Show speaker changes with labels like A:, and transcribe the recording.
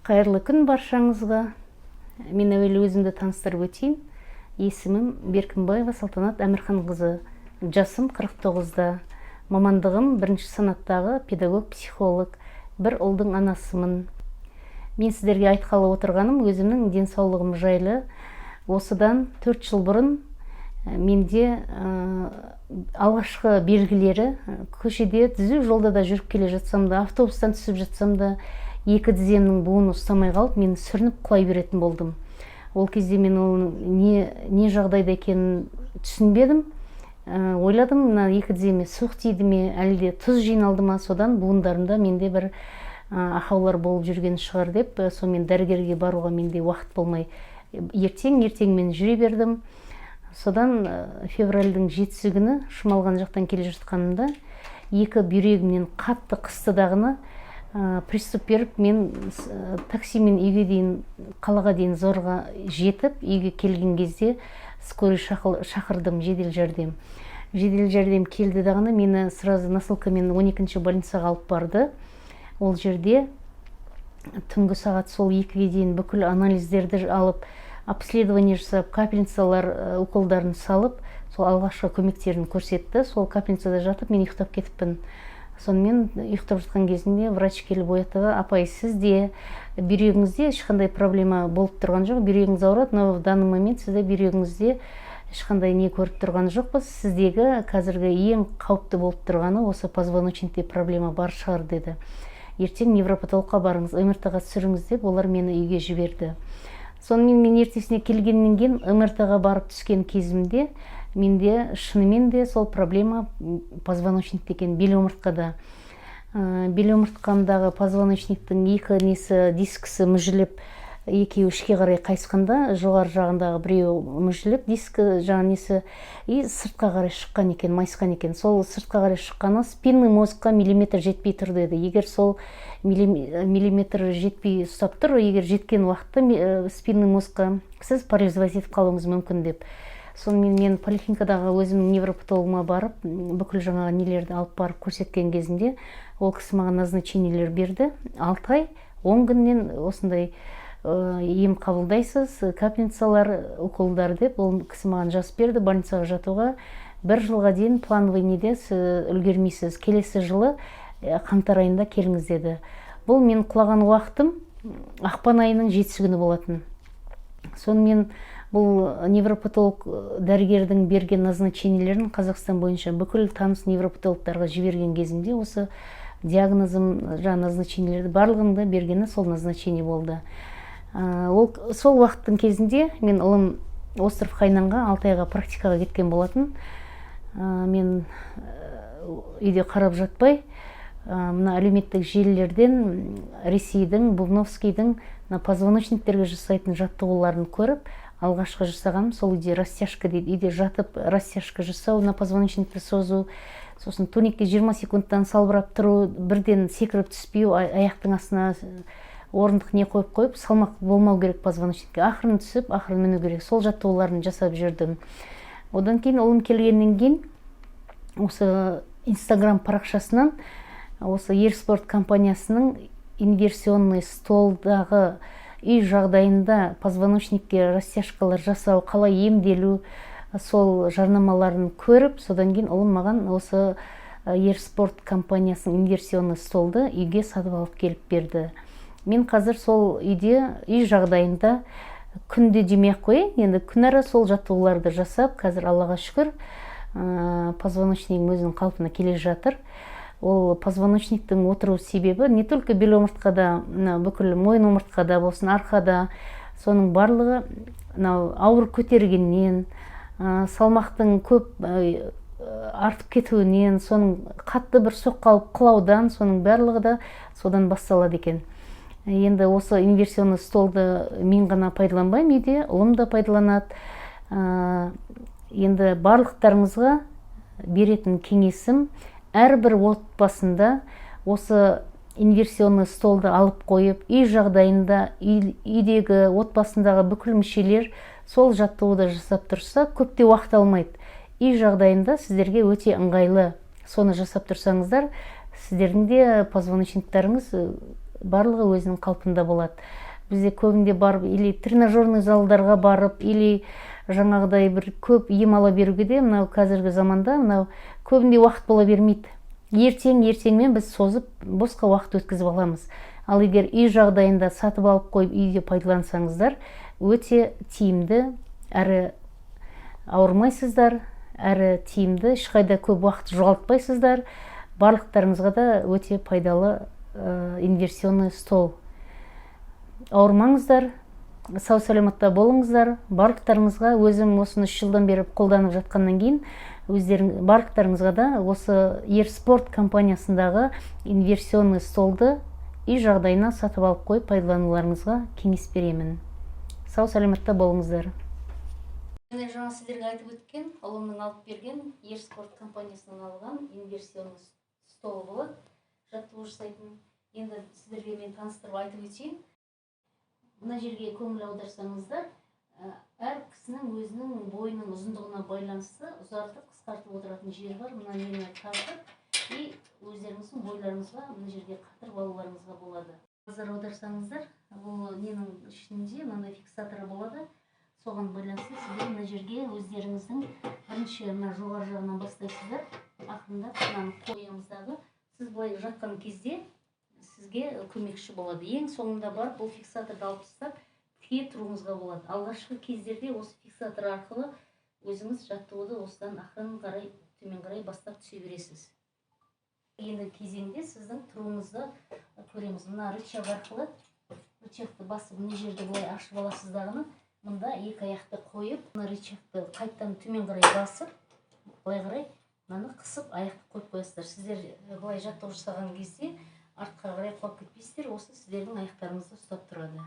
A: Қайырлы күн баршаңызға. Мен әуелі өзімді таныстырып өтейін. Есімім Беркінбаева Салтанат Әмірханқызы. Жасым 49-да. Мамандығым бірінші санаттағы педагог-психолог. Бір ұлдың анасымын. Мен сіздерге айтқалы отырғаным өзімнің денсаулығым жайлы. Осыдан 4 жыл бұрын менде алғашқы белгілері көшеде түзу жолда да жүріп келе жатсам да, автобустан түсіп жатсам да, екі тіземнің буыны ұстамай қалып, мен сүрініп құлай беретін болдым. Ол кезде мен оның не жағдайда екенін түсінбедім. Ойладым, мына екі тіземе суық тиді ме, әлде тұз жиналды ма, содан буындарымда менде бір ақаулар болып жүрген шығар деп, сонымен дәрігерге баруға менде уақыт болмай, ертең мен жүре бердім. Содан февральдың 7-сі күні Шымалған жақтан келе жатқанымда екі бүйрегімнен қатты қысты дағыны приступ беріп, мен таксимен үйге дейін, қалаға дейін зорға жетіп, үйге келген кезде скорый шақырдым, жедел жәрдем. Жедел жәрдем келді дағыны мені сразу носилкамен 12-ші больницаға алып барды. Ол жерде түнгі сағат сол 2-ге дейін бүкіл анализдерді алып, обследование жасап, капельницалар уколдарын салып, сол алғашқы көмектерін көрсетті. Сол капельницада жатып, мен ұйықтап кетіппін. Сонымен ұйықтап жатқан кезінде врач келіп оятты: апай, сізде бүйрегіңізде ешқандай проблема болып тұрған жоқ, бүйрегіңіз ауырады, но в данный момент сізде бүйрегіңізде ешқандай не көріп тұрған жоқпыз, сіздегі қазіргі ең қауіпті болып тұрғаны осы позвоночникте проблема бар шығар деді. Ертең невропатологқа барыңыз, МРТ-ға түсіріңіз деп, олар мені үйге жіберді. Сонымен мен ертесіне келгеннен кейін МРТ-ға барып түскен кезімде менде шынымен де сол проблема позвоночникте екен, бел омыртқада. Бел омыртқамдағы позвоночниктің екі дискісі мүжіліп, екеуі ішке қарай қайысқанда, жоғары жағындағы біреуі мүжіліп, дискі жаңа и сыртқа қарай шыққан екен, майысқан екен. Сол сыртқа қарай шыққаны спинный мозгқа миллиметр жетпей тұр деді. Егер сол миллиметр жетпей ұстап тұр, егер жеткен уақытта спинный мозгқа сіз парализовать етіп қалуыңыз мүмкін деп. Сонымен мен поликлиникадағы өзімнің невропатологыма барып, бүкіл жаңағы нелерді алып барып көрсеткен кезінде, ол кісі маған назначениелер берді. 6 ай, 10 күннен осындай ем қабылдайсыз, капельницалар, уколдар деп, ол кісі маған жазып берді. Больницаға жатуға 1 жылға дейін плановый неде үлгермейсіз, келесі жылы қаңтар айында келіңіз деді. Бұл мен құлаған уақытым ақпан айының 7-сі күні болатын. Сонымен бұл невропатолог дәрігердің берген назначениелерін Қазақстан бойынша бүкіл таныс невропатологтарға жіберген кезінде осы диагнозым, назначениелерді барлығында бергені сол назначение болды. Сол уақыттың кезінде мен ұлым остров Хайнанға 6 айға практикаға кеткен болатын. Мен үйде қарап жатпай, мына әлеуметтік желілерден Ресейдің, Бубновскийдің позвоночниктерге жасайтын жаттығуларын көріп, алғашқы жасағаным сол үйде растяжка дейді. Үйде жатып растяжка жасау, на позвоночникті созу, сосын туникке 20 секундтан салбырап тұру, бірден секіріп түспеу, аяқтың астына орындық не қойып, салмақ болмау керек позвоночникке. Ақырын түсіп, ақырын міну керек. Сол жаттығуларын жасап жүрдім. Одан кейін ұлым келгеннен кейін осы Instagram парақшасынан осы Ерспорт компаниясының инверсионный столдағы үй жағдайында позвоночникке растяжкалар жасау, қалай емделу, сол жарнамаларын көріп, содан кейін ұлым маған осы Ерспорт компаниясының инверсионный столды үйге сатып алып келіп берді. Мен қазір сол үйде, үй жағдайында күнде демей қойын, енді күнара сол жаттығуларды жасап, қазір Аллаға шүкір, позвоночник өзінің қалпына келе жатыр. Ол позвоночниктің отыру себебі не только бел омыртқада, бүкіл мойын омыртқада болсын, арқада, соның барлығы ауыр көтергеннен, салмақтың көп артып кетуінен, соның қатты бір соққалып құлаудан, соның барлығы да содан басталады екен. Енді осы инверсионный столды мен ғана пайдаланбаймын, үйде ұлым да пайдаланады. Енді барлықтарыңызға беретін кеңесім, әрбір отбасында осы инверсионный столды алып қойып, үй жағдайында, үйдегі отбасындағы бүкіл мүшелер сол жаттығуды жасап тұрса, көпте уақыт алмайды. Үй жағдайында сіздерге өте ыңғайлы. Соны жасап тұрсаңыздар, сіздердің де позвоночниктарыңыз барлығы өзінің қалпында болады. Бізде көбінде барып, или тренажерный залдарға барып, или жаңағыдай бір көп ем ала беруге де мынау қазіргі заманда мынау көбінде уақыт бола бермейді. Ертеңмен біз созып босқа уақыт өткізіп аламыз. Ал егер үй жағдайында сатып алып қойып үйде пайдалансаңыздар, өте тиімді, әрі ауырмайсыздар, әрі тиімді, ешқайда көп уақыт жоғалтпайсыздар. Барлықтарыңызға да өте пайдалы инверсионный стол. Ауырмаңыздар, сау саламатта болыңыздар. Барлықтарыңызға өзім осыны 3 жылдан бері қолданып жатқаннан кейін, барлықтарыңызға да осы Ерспорт компаниясындағы инверсионный столды үй жағдайына сатып алып қойып пайдалануларыңызға кеңес беремін. Сау саламатта болыңыздар. Мен жаңа сіздерге айтып өткен, ұлымның алып берген Ерспорт компаниясынан алған инверсионный стол болады. Жаттығу жасайтын. Енді сіздерге мен таныстырып айтып өтейін. Мына жерге көңіл аударсаңыздар, әр кісінің өзінің бойының ұзындығына байланысты ұзартып, қысқартып отыратын жері бар. Мына нені тартып, и өздеріңіздің бойларыңызға мына жерге қатырып алуларыңызға болады. Назар аударсаңыздар, бұл ненің ішінде мынандай фиксаторы болады. Соған байланысты сіздер мына жерге өздеріңіздің бірінші мына жоғары жағынан бастайсыздар. Ақырындап мынаны қойымыздағы сіз былай жатқан кезде сізге көмекші болады. Ең соңында бар бұл фиксаторды алып тастап тіке тұруыңызға болады. Алғашқы кездерде осы фиксатор арқылы өзіңіз жаттығуды осыдан ақырын қарай, төмен қарай бастап түсе бересіз. Енді кезеңде сіздің тұруыңызды көреміз. Мына рычаг арқылы рычагты басып, мына жерді былай ашып аласыздағыны, мұнда екі аяқты қойып, мына рычагты қайттан төмен қарай басып, былай қарай мынаны қысып, аяқты қойып қоясыздар. Сіздер былай жаттығу жасаған кезде артқа қарай құлап кетпейсіздер, осы сіздердің аяқтарыңызды ұстап тұрады.